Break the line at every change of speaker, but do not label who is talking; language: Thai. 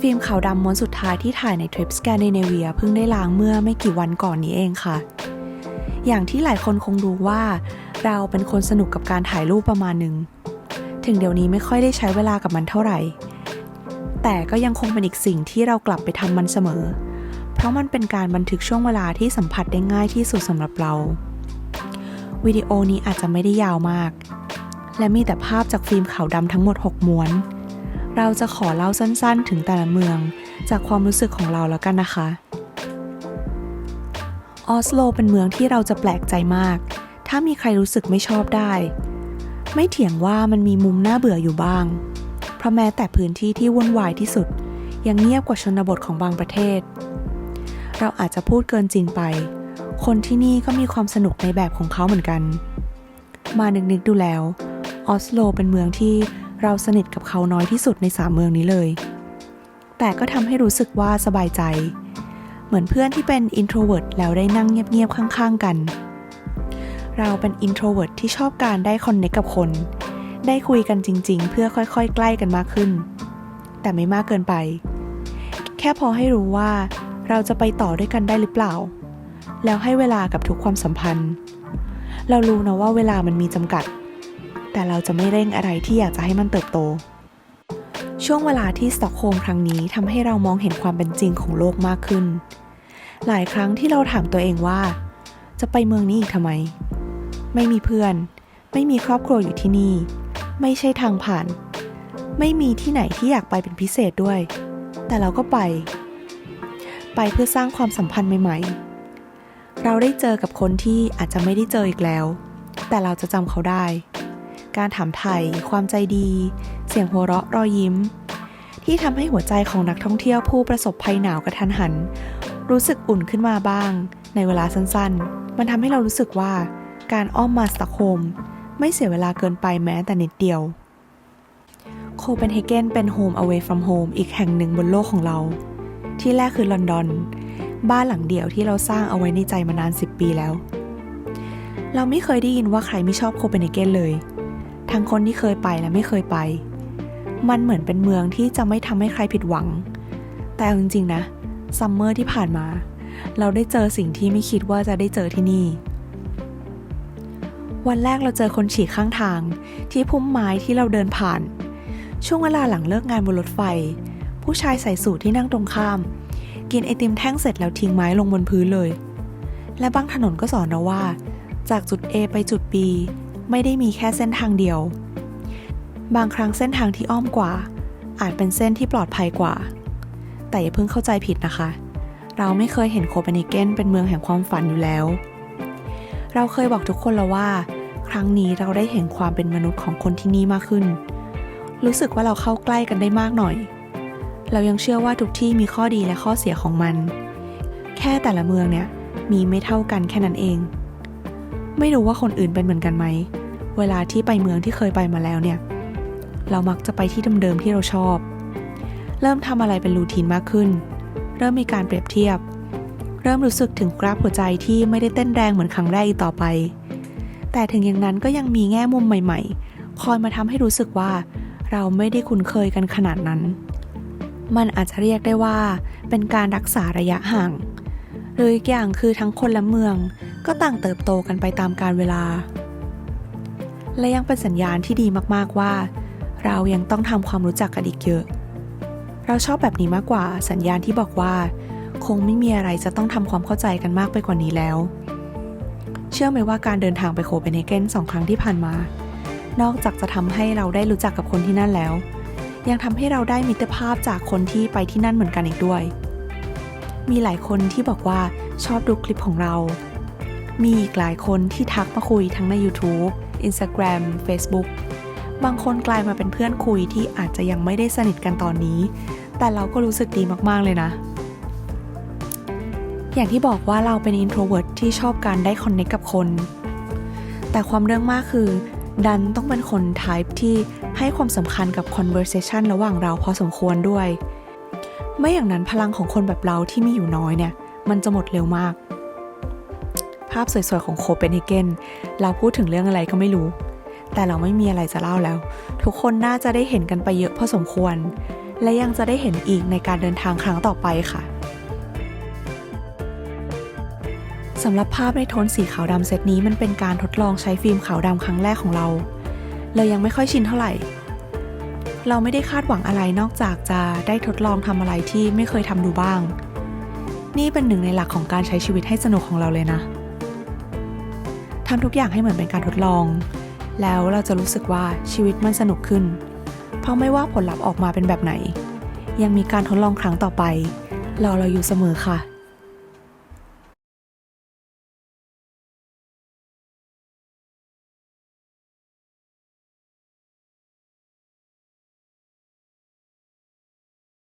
ฟิล์มขาวดำม้วนสุดท้ายที่ถ่ายในทริปสแกนดิเนเวียเพิ่งได้ล้างเมื่อไม่กี่วันก่อนนี้เองค่ะอย่างที่หลายคนคงรู้ว่าเราเป็นคนสนุกกับการถ่ายรูปประมาณหนึ่งถึงเดี๋ยวนี้ไม่ค่อยได้ใช้เวลากับมันเท่าไหร่แต่ก็ยังคงเป็นอีกสิ่งที่เรากลับไปทำมันเสมอเพราะมันเป็นการบันทึกช่วงเวลาที่สัมผัสได้ง่ายที่สุดสำหรับเราวิดีโอนี้อาจจะไม่ได้ยาวมากและมีแต่ภาพจากฟิล์มขาวดำทั้งหมด6ม้วนเราจะขอเล่าสั้นๆถึงแต่ละเมืองจากความรู้สึกของเราแล้วกันนะคะออสโลเป็นเมืองที่เราจะแปลกใจมากถ้ามีใครรู้สึกไม่ชอบได้ไม่เถียงว่ามันมีมุมน่าเบื่ออยู่บ้างเพราะแม้แต่พื้นที่ที่วุ่นวายที่สุดยังเงียบกว่าชนบทของบางประเทศเราอาจจะพูดเกินจริงไปคนที่นี่ก็มีความสนุกในแบบของเขาเหมือนกันมานึกๆดูแล้วออสโลเป็นเมืองที่เราสนิทกับเขาน้อยที่สุดใน3เมืองนี้เลยแต่ก็ทำให้รู้สึกว่าสบายใจเหมือนเพื่อนที่เป็น introvert แล้วได้นั่งเงียบๆข้างๆกันเราเป็น introvert ที่ชอบการได้ connect กับคนได้คุยกันจริงๆเพื่อค่อยๆใกล้กันมากขึ้นแต่ไม่มากเกินไปแค่พอให้รู้ว่าเราจะไปต่อด้วยกันได้หรือเปล่าแล้วให้เวลากับทุกความสัมพันธ์เรารู้นะว่าเวลามันมีจำกัดแต่เราจะไม่เร่งอะไรที่อยากจะให้มันเติบโตช่วงเวลาที่สต็อกโฮล์มครั้งนี้ทำให้เรามองเห็นความเป็นจริงของโลกมากขึ้นหลายครั้งที่เราถามตัวเองว่าจะไปเมืองนี้อีกทำไมไม่มีเพื่อนไม่มีครอบครัวอยู่ที่นี่ไม่ใช่ทางผ่านไม่มีที่ไหนที่อยากไปเป็นพิเศษด้วยแต่เราก็ไปเพื่อสร้างความสัมพันธ์ใหม่ๆเราได้เจอกับคนที่อาจจะไม่ได้เจออีกแล้วแต่เราจะจำเขาได้การถามไถ่ความใจดีเสียงหัวเราะรอยยิ้มที่ทำให้หัวใจของนักท่องเที่ยวผู้ประสบภัยหนาวกระทันหันรู้สึกอุ่นขึ้นมาบ้างในเวลาสั้นๆมันทำให้เรารู้สึกว่าการอ้อมมาสต็อกโฮล์มไม่เสียเวลาเกินไปแม้แต่นิดเดียวโคเปนเฮเกนเป็น Home Away from Home อีกแห่งหนึ่งบนโลกของเราที่แรกคือลอนดอนบ้านหลังเดี่ยวที่เราสร้างเอาไว้ในใจมานาน10 ปีแล้วเราไม่เคยได้ยินว่าใครไม่ชอบโคเปนเฮเกนเลยทั้งคนที่เคยไปและไม่เคยไปมันเหมือนเป็นเมืองที่จะไม่ทำให้ใครผิดหวังแต่จริงๆนะซัมเมอร์ที่ผ่านมาเราได้เจอสิ่งที่ไม่คิดว่าจะได้เจอที่นี่วันแรกเราเจอคนฉี่ข้างทางที่พุ่มไม้ที่เราเดินผ่านช่วงเวลาหลังเลิกงานบนรถไฟผู้ชายใส่สูทที่นั่งตรงข้ามกินไอติมแท่งเสร็จแล้วทิ้งไม้ลงบนพื้นเลยและบางถนนก็สอนเราว่าจากจุด A ไปจุด B ไม่ได้มีแค่เส้นทางเดียวบางครั้งเส้นทางที่อ้อมกว่าอาจเป็นเส้นที่ปลอดภัยกว่าแต่อย่าเพิ่งเข้าใจผิดนะคะเราไม่เคยเห็นโคเปนเฮเกนเป็นเมืองแห่งความฝันอยู่แล้วเราเคยบอกทุกคนแล้วว่าครั้งนี้เราได้เห็นความเป็นมนุษย์ของคนที่นี่มากขึ้นรู้สึกว่าเราเข้าใกล้กันได้มากหน่อยเรายังเชื่อว่าทุกที่มีข้อดีและข้อเสียของมันแค่แต่ละเมืองเนี่ยมีไม่เท่ากันแค่นั้นเองไม่รู้ว่าคนอื่นเป็นเหมือนกันไหมเวลาที่ไปเมืองที่เคยไปมาแล้วเนี่ยเรามักจะไปที่เดิมๆที่เราชอบเริ่มทำอะไรเป็นรูทีนมากขึ้นเริ่มมีการเปรียบเทียบเริ่มรู้สึกถึงกราฟหัวใจที่ไม่ได้เต้นแรงเหมือนครั้งแรกอีกต่อไปแต่ถึงอย่างนั้นก็ยังมีแง่มุมใหม่ๆคอยมาทำให้รู้สึกว่าเราไม่ได้คุ้นเคยกันขนาดนั้นมันอาจจะเรียกได้ว่าเป็นการรักษาระยะห่างหรืออีกอย่างคือทั้งคนและเมืองก็ต่างเติบโตกันไปตามกาลเวลาและยังเป็นสัญญาณที่ดีมากๆว่าเรายังต้องทำความรู้จักกันอีกเยอะเราชอบแบบนี้มากกว่าสัญญาณที่บอกว่าคงไม่มีอะไรจะต้องทำความเข้าใจกันมากไปกว่านี้แล้วเชื่อไหมว่าการเดินทางไปโคเปนเฮเกน2 ครั้งที่ผ่านมานอกจากจะทำให้เราได้รู้จักกับคนที่นั่นแล้วยังทำให้เราได้มิตรภาพจากคนที่ไปที่นั่นเหมือนกันอีกด้วยมีหลายคนที่บอกว่าชอบดูคลิปของเรามีอีกหลายคนที่ทักมาคุยทั้งใน YouTube Instagram Facebook บางคนกลายมาเป็นเพื่อนคุยที่อาจจะยังไม่ได้สนิทกันตอนนี้แต่เราก็รู้สึกดีมากๆเลยนะอย่างที่บอกว่าเราเป็น introvert ที่ชอบการได้ connect กับคนแต่ความเรื่องมากคือดันต้องเป็นคน type ที่ให้ความสำคัญกับ conversation ระหว่างเราพอสมควรด้วยไม่อย่างนั้นพลังของคนแบบเราที่มีอยู่น้อยเนี่ยมันจะหมดเร็วมากภาพสวยๆของโคเปนเฮเกนเราพูดถึงเรื่องอะไรก็ไม่รู้แต่เราไม่มีอะไรจะเล่าแล้วทุกคนน่าจะได้เห็นกันไปเยอะพอสมควร และยังจะได้เห็นอีกในการเดินทางครั้งต่อไปค่ะสำหรับภาพในโทนสีขาวดำเซตนี้มันเป็นการทดลองใช้ฟิล์มขาวดำครั้งแรกของเราเลยยังไม่ค่อยชินเท่าไหร่เราไม่ได้คาดหวังอะไรนอกจากจะได้ทดลองทำอะไรที่ไม่เคยทำดูบ้างนี่เป็นหนึ่งในหลักของการใช้ชีวิตให้สนุกของเราเลยนะทำทุกอย่างให้เหมือนเป็นการทดลองแล้วเราจะรู้สึกว่าชีวิตมันสนุกขึ้นเพราะไม่ว่าผลลัพธ์ออกมาเป็นแบบไหนยังมีการทดลองครั้งต่อไปรอเราอยู่เสมอค่ะ